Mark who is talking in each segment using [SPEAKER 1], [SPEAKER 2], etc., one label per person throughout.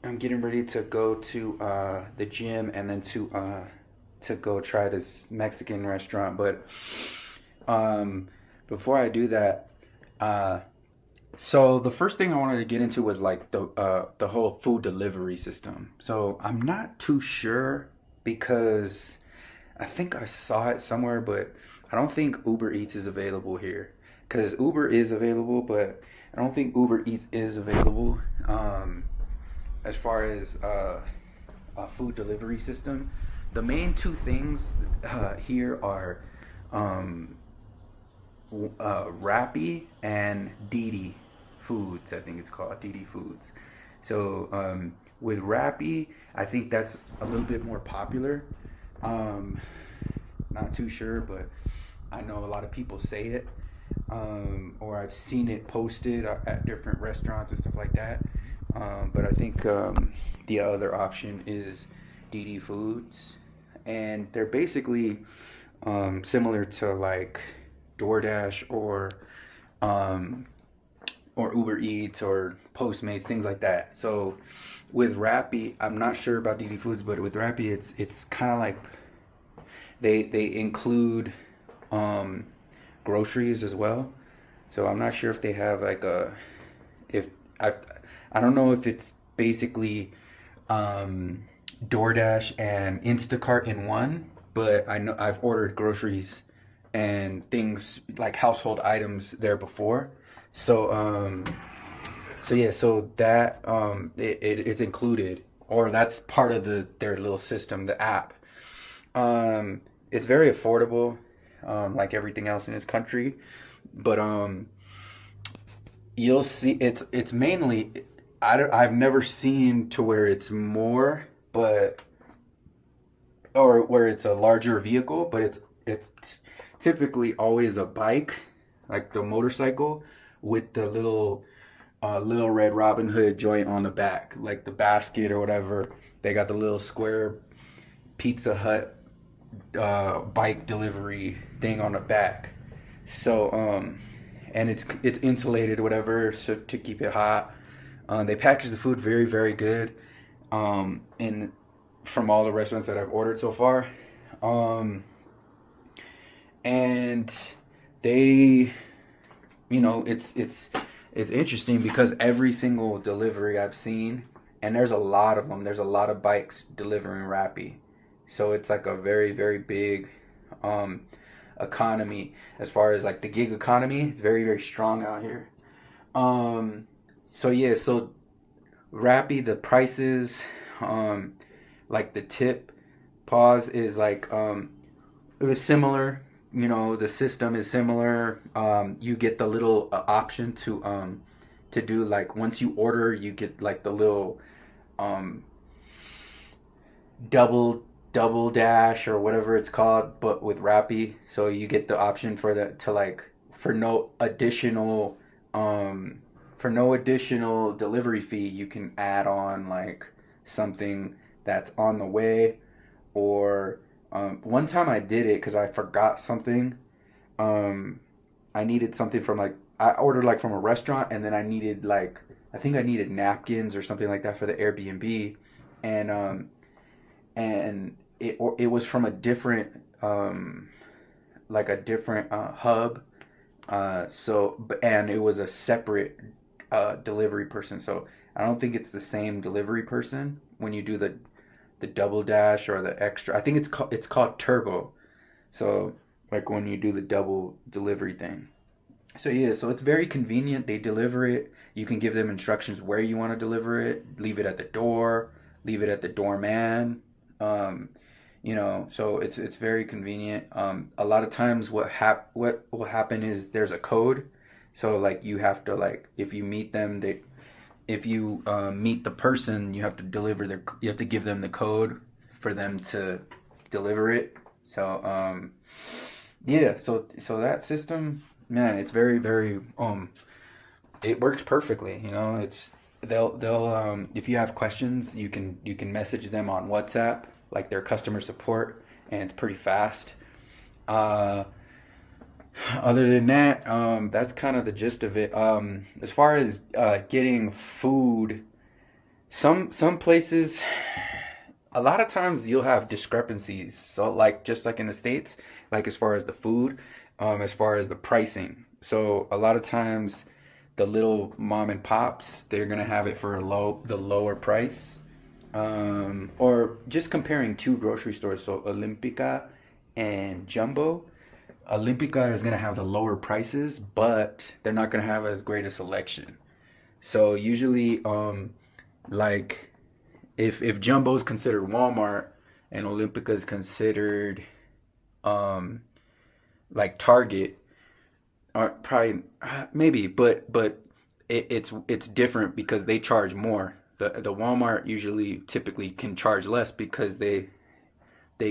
[SPEAKER 1] I'm getting ready to go to the gym and then to go try this Mexican restaurant. But um, before I do that, uh, so the first thing I wanted to get into was like the whole food delivery system. So I'm not too sure because I think I saw it somewhere, but I don't think Uber Eats is available here. Because Uber is available, but I don't think Uber Eats is available. As far as a food delivery system, the main two things here are um, Rappi and Didi Foods. I think it's called Didi Foods. So with Rappi, I think that's a little bit more popular. Um, Not too sure, but I know a lot of people say it, or I've seen it posted at different restaurants and stuff like that. But I think the other option is DD Foods, and they're basically similar to like DoorDash um, or Uber Eats or Postmates, things like that. So with Rappi, I'm not sure about DD Foods, but with Rappi, it's kind of like they include um, groceries as well. So I'm not sure if they have like a if I I don't know if it's basically um, DoorDash and Instacart in one, but I know I've ordered groceries and things like household items there before. So so yeah, so that it's included, or that's part of their little system, the app. It's very affordable, like everything else in this country, but you'll see it's mainly I've never seen to where it's more, but or where it's a larger vehicle, but it's typically always a bike, like the motorcycle, with the little red Robin Hood joint on the back, like the basket or whatever. They got the little square Pizza Hut bike delivery thing on the back. So and it's insulated, whatever, so to keep it hot. They package the food very, very good. And from all the restaurants that I've ordered so far, um, and they, it's interesting because every single delivery I've seen, and there's a lot of them. There's a lot of bikes delivering Rappi, so it's like a very, very big um, economy as far as like the gig economy. It's very, very strong out here. Um, so yeah, so Rappi, the prices, um, like the tip pause is like it was similar. The system is similar. You get the little option to do like once you order, you get like the little um double dash or whatever it's called, but with Rappi. So you get the option for that to like for no additional um delivery fee, you can add on like something that's on the way, or one time I did it because I forgot something. um I needed something from like I ordered like from a restaurant, and then I needed like I think I needed napkins or something like that for the Airbnb, and it was from a different like a different hub. And it was a separate delivery person. So I don't think it's the same delivery person when you do the double dash or the extra. I think it's called turbo. So like when you do the double delivery thing. So yeah, so it's very convenient. They deliver it. You can give them instructions where you want to deliver it. Leave it at the door. Leave it at the doorman. Um, so it's very convenient. A lot of times, what will happen is there's a code. So like you have to like if you meet them, they if you meet the person, you have to give them the code for them to deliver it. So yeah, so that system, man, it's very, very it works perfectly. It's they'll if you have questions, you can message them on WhatsApp, like their customer support, and it's pretty fast. Uh, Other than that, that's kind of the gist of it. As far as getting food, Some places, a lot of times you'll have discrepancies. So like just like in the States, like as far as the food, as far as the pricing. So a lot of times the little mom and pops, they're gonna have it for the lower price. Or just comparing two grocery stores, so Olympica and Jumbo. Olympica is gonna have the lower prices, but they're not gonna have as great a selection. So usually, like if Jumbo is considered Walmart and Olympica is considered um like Target, or probably maybe, but it's different because they charge more. The Walmart usually typically can charge less because they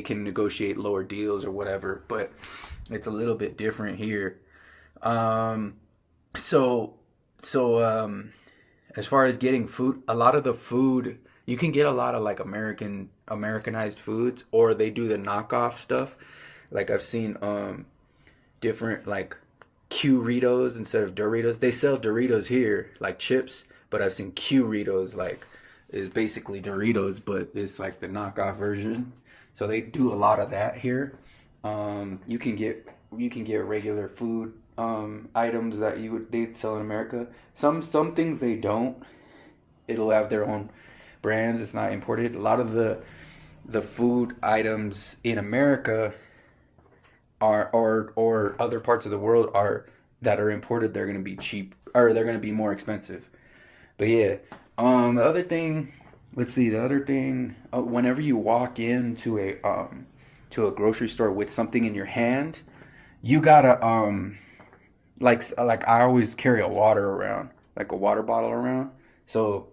[SPEAKER 1] can negotiate lower deals or whatever, but it's a little bit different here. Um, so so as far as getting food, a lot of the food you can get a lot of like Americanized foods, or they do the knockoff stuff. Like I've seen different like Q-ritos instead of Doritos. They sell Doritos here like chips, but I've seen Q-ritos like is basically Doritos, but it's like the knockoff version. So they do a lot of that here. You can get regular food items that you would they'd sell in America. Some things they don't. It'll have their own brands. It's not imported. A lot of the food items in America are or other parts of the world are that are imported. They're gonna be cheap or they're gonna be more expensive. But yeah, the other thing. Let's see. The other thing. Whenever you walk into a to a grocery store with something in your hand, you gotta like I always carry a water around, like a water bottle around. So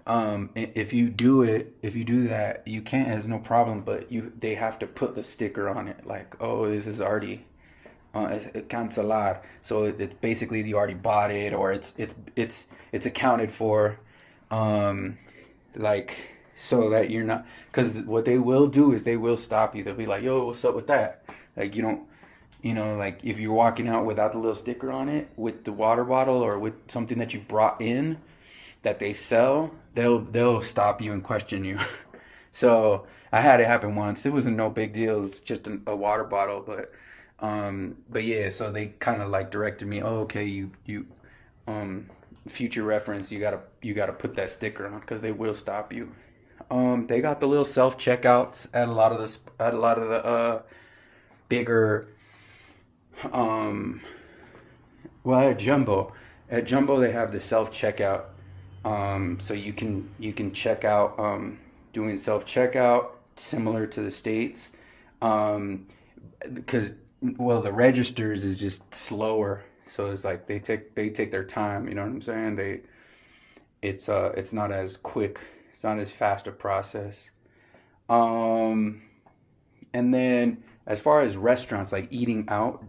[SPEAKER 1] if you do that, you can't. It's no problem, but you they have to put the sticker on it, like, oh, this is already it's cancelar. So it's basically you already bought it, or it's accounted for. Um, like so that you're not, because what they will do is they will stop you. They'll be like, yo, what's up with that? Like you don't, like if you're walking out without the little sticker on it with the water bottle or with something that you brought in that they sell, they'll stop you and question you. So I had it happen once. It wasn't no big deal. It's just a water bottle, but yeah. So they kind of like directed me. Oh, okay, you um future reference, you gotta put that sticker on because they will stop you. They got the little self checkouts at a lot of the bigger um well at Jumbo they have the self checkout, so you can check out doing self checkout similar to the States, um because well the registers is just slower, so it's like they take their time, you know what I'm saying? It's not as quick, it's not as fast a process. um and then as far as restaurants like eating out,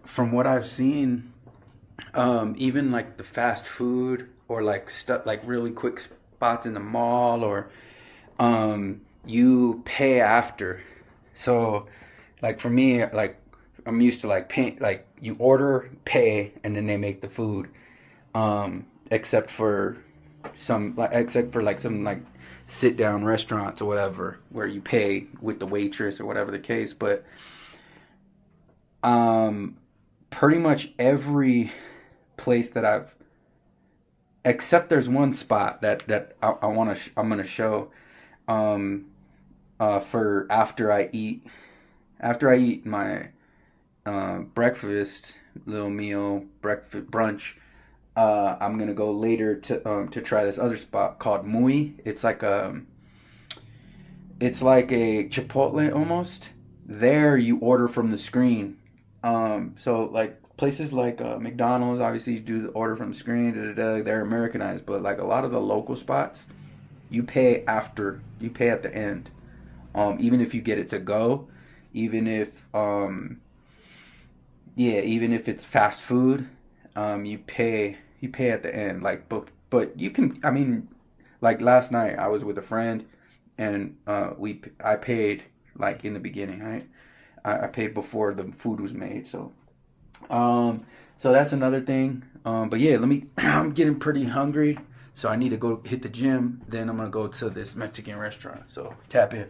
[SPEAKER 1] from what I've seen, even like the fast food or like stuff like really quick spots in the mall, or you pay after. So like for me, like I'm used to like pay, like you order, pay, and then they make the food. Except for like some like sit down restaurants or whatever where you pay with the waitress or whatever the case. But um, pretty much every place that I've, except there's one spot that I want to I'm gonna show, um for after I eat my breakfast little meal, breakfast brunch. I'm gonna go later to try this other spot called Muy. It's like a Chipotle almost. There you order from the screen. So like places like McDonald's, obviously you do the order from the screen. Da, da, da, they're Americanized, but like a lot of the local spots, you pay after. You pay at the end. Even if you get it to go, even if yeah, even if it's fast food, you pay at the end. Like, but you can. I mean, like last night I was with a friend, and I paid like in the beginning. Right, I paid before the food was made. Um, so that's another thing. But yeah, let me. I'm getting pretty hungry. So I need to go hit the gym. Then I'm gonna go to this Mexican restaurant. So tap in.